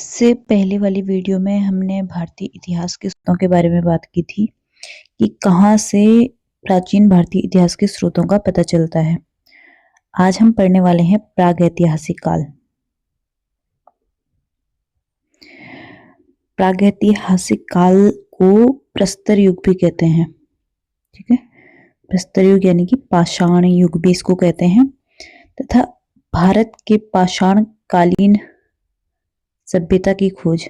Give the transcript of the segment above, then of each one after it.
इससे पहले वाली वीडियो में हमने भारतीय इतिहास के स्रोतों के बारे में बात की थी कि कहाँ से प्राचीन भारतीय इतिहास के स्रोतों का पता चलता है। आज हम पढ़ने वाले हैं प्रागैतिहासिक काल। प्रागैतिहासिक काल को प्रस्तर युग भी कहते हैं। ठीक है, प्रस्तर युग यानी कि पाषाण युग भी इसको कहते हैं तथा भारत के पाषाण कालीन सभ्यता की खोज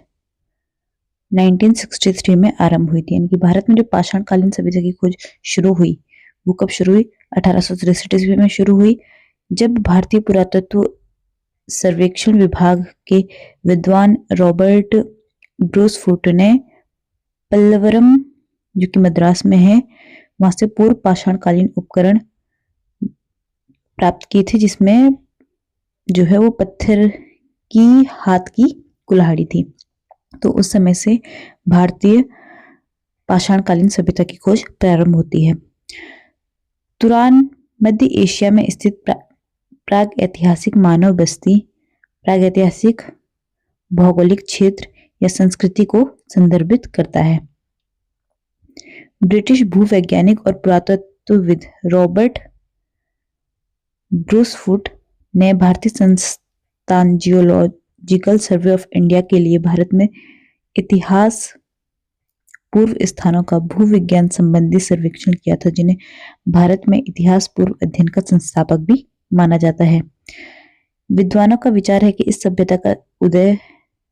1963 में आरंभ हुई थी। यानी कि भारत में जो पाषाण कालीन सभ्यता की खोज शुरू हुई वो कब शुरू हुई? 1863 ईस्वी में शुरू हुई, जब भारतीय पुरातत्व सर्वेक्षण विभाग के विद्वान रॉबर्ट ब्रूसफुट ने पल्लवरम, जो कि मद्रास में है, वहां से पूर्व पाषाण कालीन उपकरण प्राप्त किए थे, जिसमें जो है वो पत्थर की हाथ की कुल्हाड़ी थी। तो उस समय से भारतीय पाषाणकालीन सभ्यता की खोज प्रारंभ होती है। तुरान मध्य एशिया में स्थित प्राग ऐतिहासिक मानव बस्ती प्रागैतिहासिक भौगोलिक क्षेत्र या संस्कृति को संदर्भित करता है। ब्रिटिश भूवैज्ञानिक और पुरातत्वविद रॉबर्ट ब्रूसफुट ने भारतीय संस्थान जियोलॉजिकल सर्वे ऑफ इंडिया के लिए भारत में इतिहास पूर्व स्थानों का भूविज्ञान संबंधी सर्वेक्षण किया था, जिन्हें भारत में इतिहास पूर्व अध्ययन का संस्थापक भी माना जाता है। विद्वानों का विचार है कि इस सभ्यता का उदय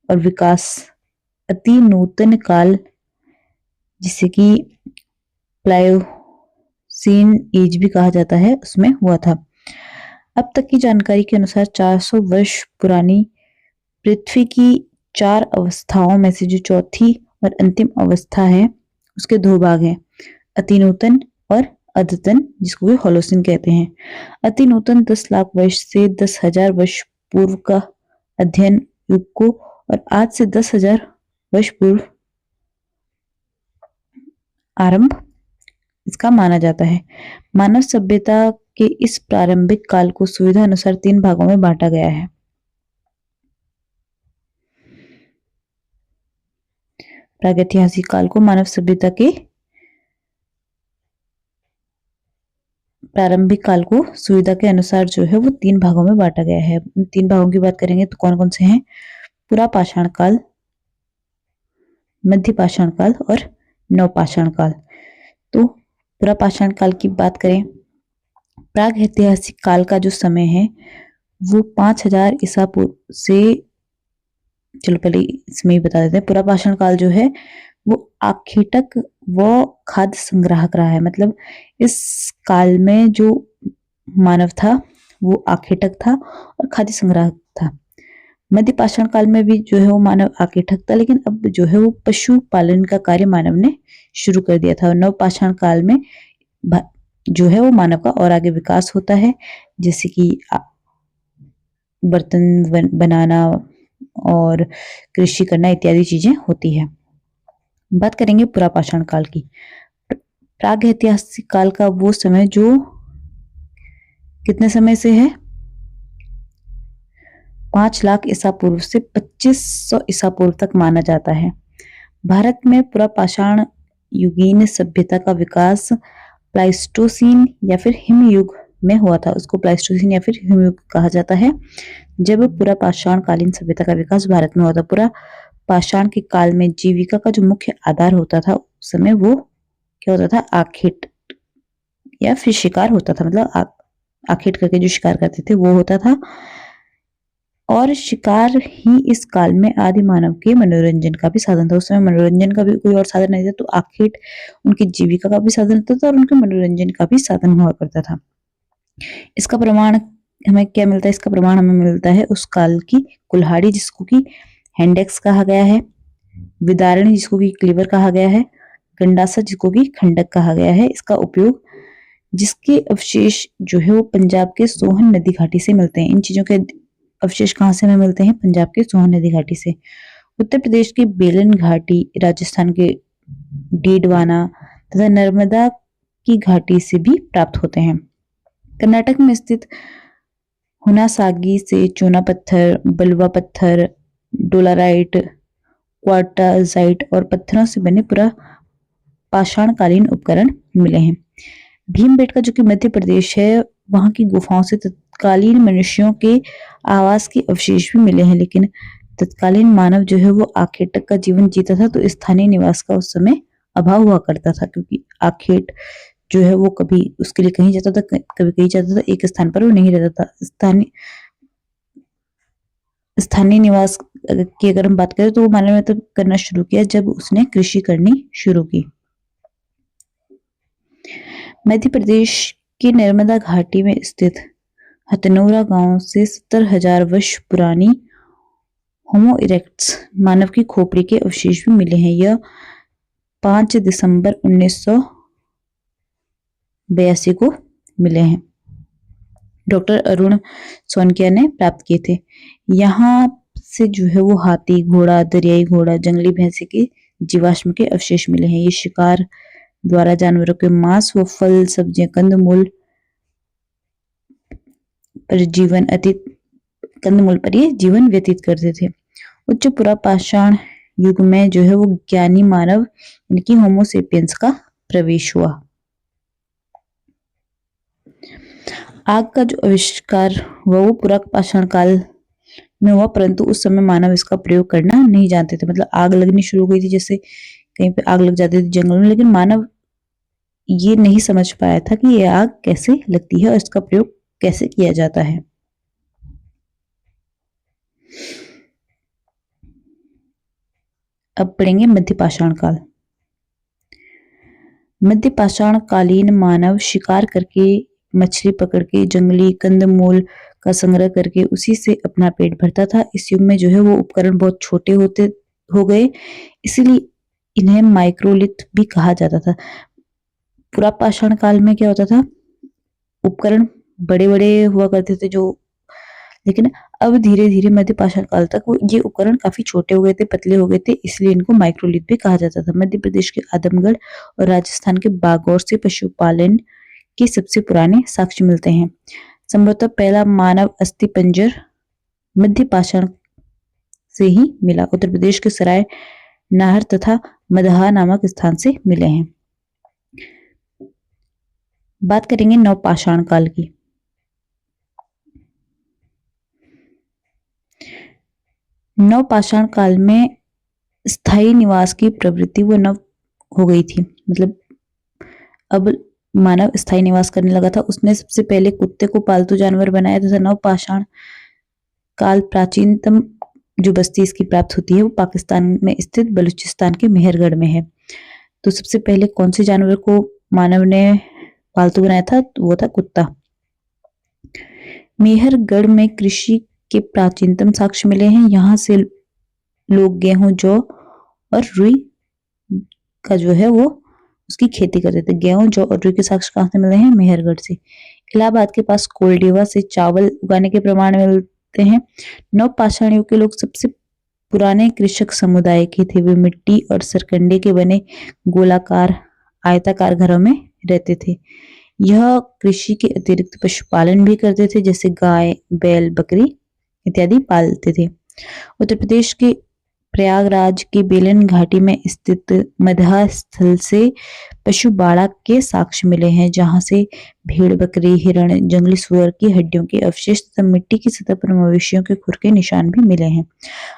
और विकास अति नूतन काल, जिसे कि प्लायोसीन एज भी कहा जाता है, उसमें हुआ था। अब तक की जानकारी के अनुसार 400 वर्ष पुरानी पृथ्वी की 4 अवस्थाओं में से जो चौथी और अंतिम अवस्था है उसके 2 भाग हैं, अतिनूतन और अद्यतन, जिसको भी होलोसिन कहते हैं। अतिनूतन 10 लाख वर्ष से 10,000 वर्ष पूर्व का अध्ययन युग को और आज से 10,000 वर्ष पूर्व आरंभ इसका माना जाता है। मानव सभ्यता के इस प्रारंभिक काल को सुविधा अनुसार 3 भागों में बांटा गया है। प्रागैतिहासिक काल को मानव सभ्यता के प्रारंभिक काल को सुविधा के अनुसार जो है वो 3 भागों में बांटा गया है। 3 भागों की बात करेंगे तो कौन कौन से हैं? पुरापाषाण काल, मध्य पाषाण काल और नवपाषाण काल। तो पुरापाषाण काल की बात करें, प्रागैतिहासिक काल का जो समय है वो 5000 ईसा पूर्व से, चलो पहले इसमें बता देते हैं। पुरापाषाण काल जो है वो आखेटक व खाद्य संग्राहक रहा है। मतलब इस काल में जो मानव था वो आखेटक था और खाद्य संग्राहक था। मध्य पाषाण काल में भी जो है वो मानव आखेटक था, लेकिन अब जो है वो पशु पालन का कार्य मानव ने शुरू कर दिया था। नव पाषाण काल में जो है वो मानव का और आगे विकास होता है, जैसे कि बर्तन बनाना और कृषि करना इत्यादि चीजें होती है। बात करेंगे पुरापाषाण काल की। प्रागैतिहासिक काल का वो समय जो कितने समय से है? 5 लाख ईसा पूर्व से 2500 ईसा पूर्व तक माना जाता है। भारत में पुरापाषाण युगीन सभ्यता का विकास प्लाइस्टोसीन या फिर हिमयुग में हुआ था। उसको प्लाइस्टोसीन या फिर हिमयुग कहा जाता है, जब पुरापाषाण कालीन सभ्यता का विकास भारत में हुआ था। पुरापाषाण के काल में जीविका का जो मुख्य आधार होता था उस समय वो क्या होता था? आखेट या फिर शिकार होता था। मतलब आखेट करके जो शिकार करते थे वो होता था, और शिकार ही इस काल में आदि मानव के मनोरंजन का भी साधन था। उस समय मनोरंजन का भी कोई और साधन नहीं था, तो आखेट उनकी जीविका का भी साधन होता था और उनके मनोरंजन का भी साधन हुआ करता था। इसका प्रमाण हमें क्या मिलता है? इसका प्रमाण हमें मिलता है उस काल की कुल्हाड़ी, जिसको कि हैंडेक्स कहा गया है, विदारणी जिसको कि क्लीवर कहा गया है, गंडासा जिसको कि खंडक कहा गया है। इसका उपयोग, जिसके अवशेष जो है वो पंजाब के सोहन नदी घाटी से मिलते हैं। इन चीजों के अवशेष कहाँ से हमें मिलते हैं? पंजाब के सोहन नदी घाटी से। उत्तर प्रदेश की बेलन घाटी, राजस्थान के डीडवाना तथा नर्मदा की घाटी से भी प्राप्त होते हैं। कर्नाटक में स्थित हुनासागी से चूना पत्थर, बलुआ पत्थर, डोलाराइट, क्वार्टाजाइट और पत्थरों से बने पूरा पाषाणकालीन उपकरण मिले हैं। भीमबेटका जो कि मध्य प्रदेश है, वहां की गुफाओं से तत्कालीन मनुष्यों के आवास के अवशेष भी मिले हैं, लेकिन तत्कालीन मानव जो है वो आखेट तक का जीवन जीता था, तो स्थानीय निवास का उस समय अभाव हुआ करता था, क्योंकि आखेट जो है वो कभी उसके लिए कहीं जाता था, कभी कहीं जाता था, एक स्थान पर वो नहीं रहता था। स्थानीय स्थानीय निवास की अगर हम बात करें तो वो मानव ने तब करना शुरू किया जब उसने कृषि करनी शुरू की। मध्य प्रदेश की नर्मदा घाटी में स्थित हथनोरा गांव से 70,000 वर्ष पुरानी होमो इरेक्टस मानव की खोपड़ी के अवशेष भी मिले हैं। यह 5 दिसंबर 1982 को मिले हैं। डॉक्टर अरुण सोनकिया ने प्राप्त किए थे। यहाँ से जो है वो हाथी, घोड़ा, दरियाई घोड़ा, जंगली भैंसे के जीवाश्म के अवशेष मिले हैं। ये शिकार द्वारा जानवरों के मांस व फल, सब्जियां, कंदमूल पर ये जीवन व्यतीत करते थे। उच्च पुरापाषाण युग में जो है वो ज्ञानी मानव यानी कि होमोसेपियंस का प्रवेश हुआ। आग का जो आविष्कार हुआ वो पुरापाषाण काल में हुआ, परंतु उस समय मानव इसका प्रयोग करना नहीं जानते थे। मतलब आग लगनी शुरू हो गई थी, जैसे कहीं पे आग लग जाती थी जंगल में, लेकिन मानव ये नहीं समझ पाया था कि ये आग कैसे लगती है और इसका प्रयोग कैसे किया जाता है। अब पढ़ेंगे मध्यपाषाण काल। मध्यपाषाण कालीन मानव शिकार करके, मछली पकड़ के, जंगली कंदमूल का संग्रह करके उसी से अपना पेट भरता था। इस युग में जो है वो उपकरण बहुत छोटे हो गए, इसीलिए इन्हें माइक्रोलिथ भी कहा जाता था। पुरापाषाण काल में क्या होता था, उपकरण बड़े बड़े हुआ करते थे जो, लेकिन अब धीरे धीरे मध्यपाषाण काल तक वो ये उपकरण काफी छोटे हो गए थे, पतले हो गए थे, इसलिए इनको माइक्रोलिथ भी कहा जाता था। मध्य प्रदेश के आदमगढ़ और राजस्थान के बागौर से पशुपालन के सबसे पुराने साक्ष्य मिलते हैं। संभवतः पहला मानव अस्थि पंजर मध्यपाषाण से ही मिला। उत्तर प्रदेश के सराय नाहर तथा मदहा नामक स्थान से मिले हैं। बात करेंगे नवपाषाण काल की। नवपाषाण काल में स्थायी निवास की प्रवृत्ति वो नव हो गई थी। मतलब अब मानव स्थायी निवास करने लगा था। उसने सबसे पहले कुत्ते को पालतू जानवर बनाया तथा नवपाषाण काल प्राचीनतम जो बस्ती इसकी प्राप्त होती है वो पाकिस्तान में स्थित बलूचिस्तान के मेहरगढ़ में है। तो सबसे पहले कौन से जानवर को मानव ने पालतू बनाया था, तो वो था कुत्ता। मेहरगढ़ में कृषि के प्राचीनतम साक्ष्य मिले हैं। यहाँ से लोग गेहूं, जौ और रुई का जो है वो उसकी खेती करते थे। गेहूं, जौ और रुई के साक्ष्य कहाँ से मिले हैं? मेहरगढ़ से। इलाहाबाद के पास कोलडेवा से चावल उगाने के प्रमाण मिलते हैं। नवपाषाण युग के लोग सबसे पुराने कृषक समुदाय के थे। वे मिट्टी और सरकंडे के बने गोलाकार, आयताकार घरों में रहते थे। यह कृषि के अतिरिक्त पशुपालन भी करते थे, जैसे गाय, बैल, बकरी इत्यादि पालते थे। उत्तर प्रदेश के प्रयागराज की बेलन घाटी में स्थित मदहा स्थल से पशु बाड़ा के साक्ष्य मिले हैं, जहां से भेड़, बकरी, हिरण, जंगली सुअर की हड्डियों के अवशेष तथा मिट्टी की सतह पर मवेशियों के खुर के निशान भी मिले हैं।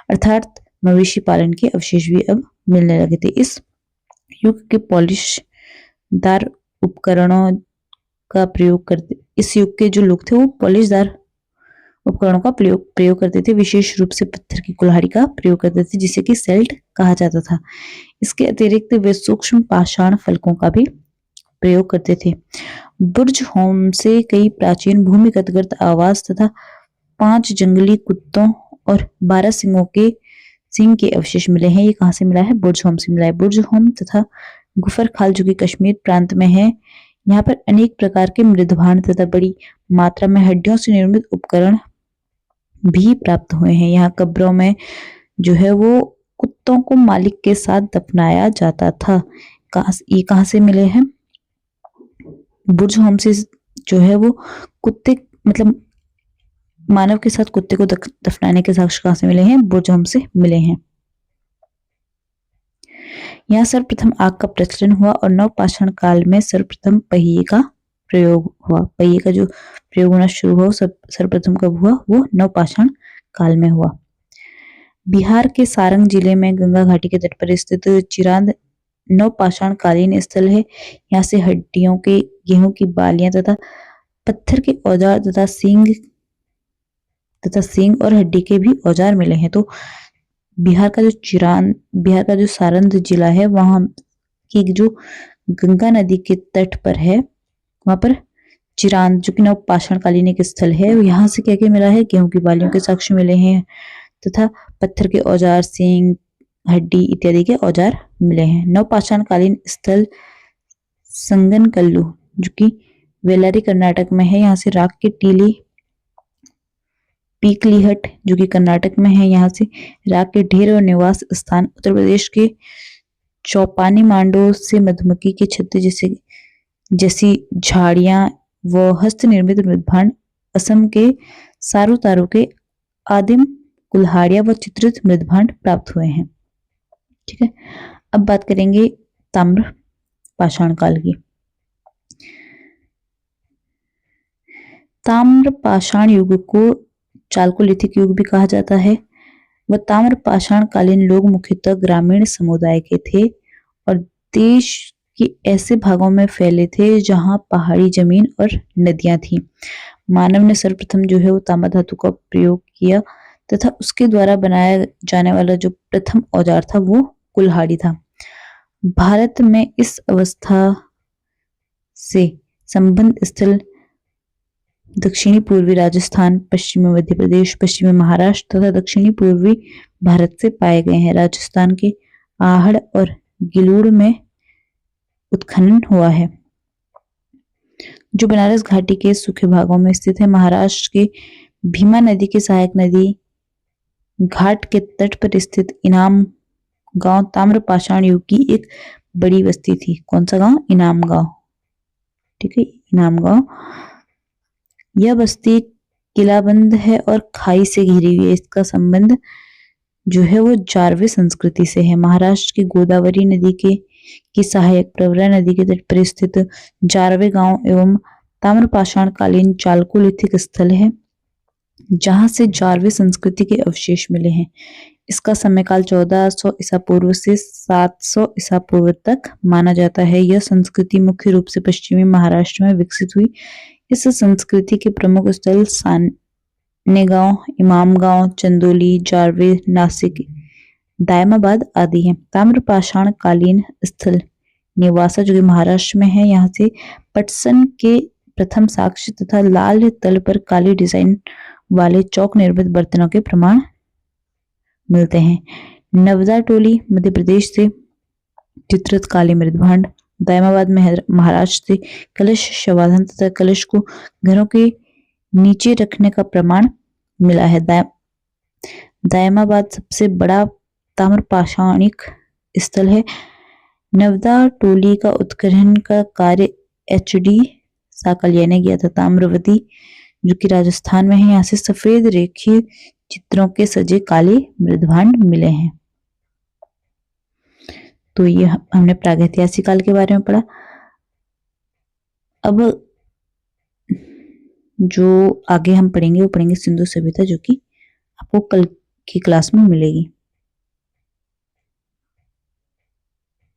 अर्थात मवेशी पालन के अवशेष भी अब मिलने लगे थे। इस युग के पॉलिशदार उपकरणों का प्रयोग करते, इस युग के जो लोग थे वो पॉलिशदार उपकरणों का प्रयोग करते थे। विशेष रूप से पत्थर की कुल्हाड़ी का प्रयोग करते थे, जिसे कि सेल्ट कहा जाता था। इसके अतिरिक्त वे सूक्ष्म पाषाण फलकों का भी प्रयोग करते थे। बुर्ज होम से कई प्राचीन भूमिगत गर्त आवास तथा 5 जंगली कुत्तों और 12 सिंह के अवशेष मिले हैं। ये कहाँ से मिला है? बुर्ज होम से मिला है। बुर्ज होम तथा गुफर खाल जो कि कश्मीर प्रांत में है, यहाँ पर अनेक प्रकार के मृदभांड तथा बड़ी मात्रा में हड्डियों से निर्मित उपकरण भी प्राप्त हुए हैं। यहाँ कब्रों में जो है वो कुत्तों को मालिक के साथ दफनाया जाता था। ये कहाँ से मिले हैं? बुर्ज होम से जो है वो कुत्ते, मतलब मानव के साथ कुत्ते को दफनाने के साक्ष्य कहाँ से मिले हैं? बुर्जहम से मिले हैं। यहाँ सर्वप्रथम आग का प्रचलन हुआ और नवपाषाण काल में सर्वप्रथम पहिए का प्रयोग हुआ। पहिए का जो प्रयोग होना शुरू हुआ सर्वप्रथम कब हुआ? वो नवपाषाण काल में हुआ। बिहार के सारंग जिले में गंगा घाटी के तट पर स्थित चिरांद नवपाषाण कालीन स्थल है। यहाँ से हड्डियों के, गेहूं की बालियां तथा पत्थर के औजार तथा सींग और हड्डी के भी औजार मिले हैं। तो बिहार का जो सारंग जिला है, वहां की जो गंगा नदी के तट पर है, वहां पर चिरांद जो कि नवपाषाण कालीन एक स्थल है, यहाँ से क्या क्या मिला है? गेहूं की बालियों के साक्ष्य मिले हैं तथा पत्थर के औजार, सींग, हड्डी इत्यादि के औजार मिले हैं। नवपाषाण कालीन स्थल संगनकल्लू जो कि वेलारी कर्नाटक में है, यहाँ से राख के टीले, पीकलीहट जो कि कर्नाटक में है, यहाँ से राख के ढेर और निवास स्थान। उत्तर प्रदेश के चौपानी मांडो से मधुमक्खी के छत्ते जैसी झाड़ियां व हस्त निर्मित मृदभांड। असम के सारूतारू के आदिम कुल्हाड़ियां व चित्रित मृदभांड प्राप्त हुए हैं। ठीक है, अब बात करेंगे ताम्र पाषाण काल की। ताम्र पाषाण युग को चाल्कोलिथिक युग भी कहा जाता है। वह ताम्र पाषाण कालीन लोग मुख्यतः ग्रामीण समुदाय के थे और देश के ऐसे भागों में फैले थे जहां पहाड़ी जमीन और नदियां थी। मानव ने सर्वप्रथम जो है वो तांबा धातु का प्रयोग किया तथा उसके द्वारा बनाया जाने वाला जो प्रथम औजार था वो कुल्हाड़ी था। भारत में इस अवस्था से संबंध स्थल दक्षिणी पूर्वी राजस्थान, पश्चिमी मध्य प्रदेश, पश्चिमी महाराष्ट्र तथा दक्षिणी पूर्वी भारत से पाए गए हैं। राजस्थान के आहड़ और गिलूड़ में उत्खनन हुआ है, जो बनारस घाटी के सूखे भागों में स्थित है। महाराष्ट्र के भीमा नदी की सहायक नदी घाट के तट पर स्थित इनाम गांव ताम्र पाषाण युग की एक बड़ी बस्ती थी। कौन सा गांव? इनाम गांव। ठीक है, इनाम गांव। यह बस्ती किलाबंद है और खाई से घिरी हुई है। इसका संबंध जो है वो जारवे संस्कृति से है। महाराष्ट्र की गोदावरी नदी की सहायक प्रवरा नदी के तट पर स्थित जारवे गांव एवं ताम्रपाषाण कालीन चाल्कोलिथिक स्थल है, जहां से जारवे संस्कृति के अवशेष मिले हैं। इसका समयकाल 1400 ईसा पूर्व से 700 ईसा पूर्व तक माना जाता है। यह संस्कृति मुख्य रूप से पश्चिमी महाराष्ट्र में विकसित हुई। इस संस्कृति के प्रमुख स्थल सानेगांव, इमामगांव, चंदोली, जारवे, नासिक, दायमाबाद आदि हैं। ताम्रपाषाण कालीन स्थल नेवासा जो कि महाराष्ट्र में है, यहाँ से पटसन के प्रथम साक्ष्य तथा लाल तल पर काली डिजाइन वाले चौक निर्मित बर्तनों के प्रमाण मिलते हैं। नवदा टोली मध्य प्रदेश से चित्रित काली मृदभांड, दायमाबाद महाराष्ट्र से कलश शवाधन तथा कलश को घरों के नीचे रखने का प्रमाण मिला है। दायमाबाद सबसे बड़ा ताम्रपाषाणिक स्थल है। नवदा टोली का उत्खनन का कार्य HD साकलिया ने किया था। ताम्रवती जो कि राजस्थान में है, यहाँ से सफेद रेखीय चित्रों के सजे काले मृदभांड मिले हैं। तो ये हमने प्रागैतिहासिक काल के बारे में पढ़ा। अब जो आगे हम पढ़ेंगे वो पढ़ेंगे सिंधु सभ्यता, जो कि आपको कल की क्लास में मिलेगी।